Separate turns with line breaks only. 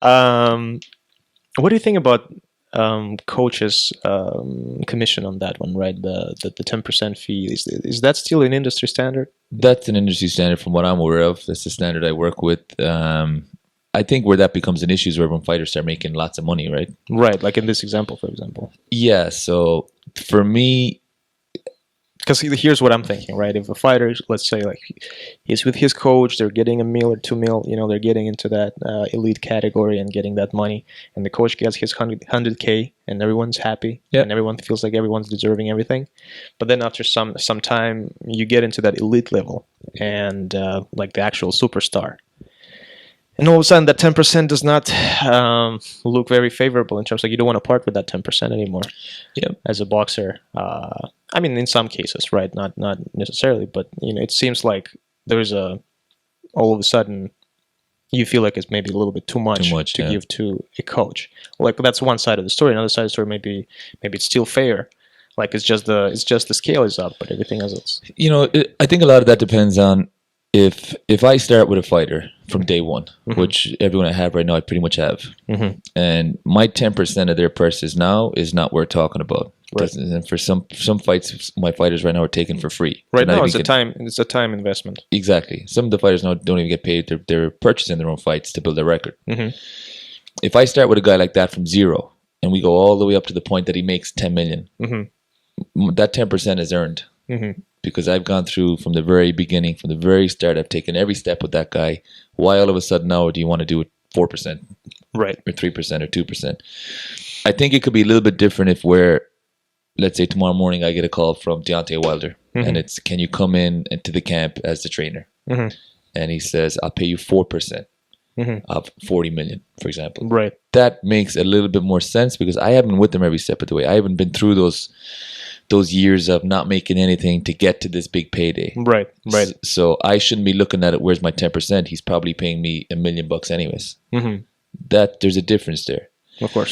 Um, what do you think about coaches' commission on that one? Right, the 10% fee is that still an industry standard?
That's an industry standard from what I'm aware of. That's the standard I work with. I think where that becomes an issue is where when fighters start making lots of money, right?
Right, like in this example, for example.
Yeah. So for me,
Because here's what I'm thinking, right? If a fighter, let's say, like he's with his coach, they're getting a mil or 2 mil, they're getting into that elite category and getting that money, and the coach gets his 100K, and everyone's happy,
yeah,
and everyone feels like everyone's deserving everything. But then after some time, you get into that elite level, and like the actual superstar, and all of a sudden that 10% does not look very favorable in terms of you don't want to part with that 10% anymore
yeah.
as a boxer. I mean, in some cases, right? Not necessarily, but it seems like there's all of a sudden you feel like it's maybe a little bit too
Too
much
much.
to
Yeah.
give to a coach. Like that's one side of the story. Another side of the story, maybe it's still fair. Like it's just the scale is up, but everything else.
I think a lot of that depends on if I start with a fighter from day one,
Mm-hmm.
which everyone I have right now I pretty much have,
Mm-hmm.
and my 10% of their purses now is not worth talking about.
Right.
And for some fights, my fighters right now are taken for free. They're
Right
not
now,
even
it's a time investment.
exactly. Some of the fighters now don't even get paid. They're purchasing their own fights to build their record.
Mm-hmm.
If I start with a guy like that from zero and we go all the way up to the point that he makes 10 million, that 10% is earned.
Mm-hmm.
Because I've gone through from the very beginning, from the very start. I've taken every step with that guy. Why all of a sudden now do you want to do it 4%
Right.
or 3% or 2%? I think it could be a little bit different if let's say tomorrow morning I get a call from Deontay Wilder and it's, can you come in into the camp as the trainer?
Mm-hmm.
And he says, I'll pay you 4% of 40 million, for example.
Right.
That makes a little bit more sense because I haven't been with them every step of the way. I haven't been through those years of not making anything to get to this big payday.
Right. Right.
So I shouldn't be looking at it. Where's my 10%? He's probably paying me $1 million anyways.
Mm-hmm.
That there's a difference there.
Of course.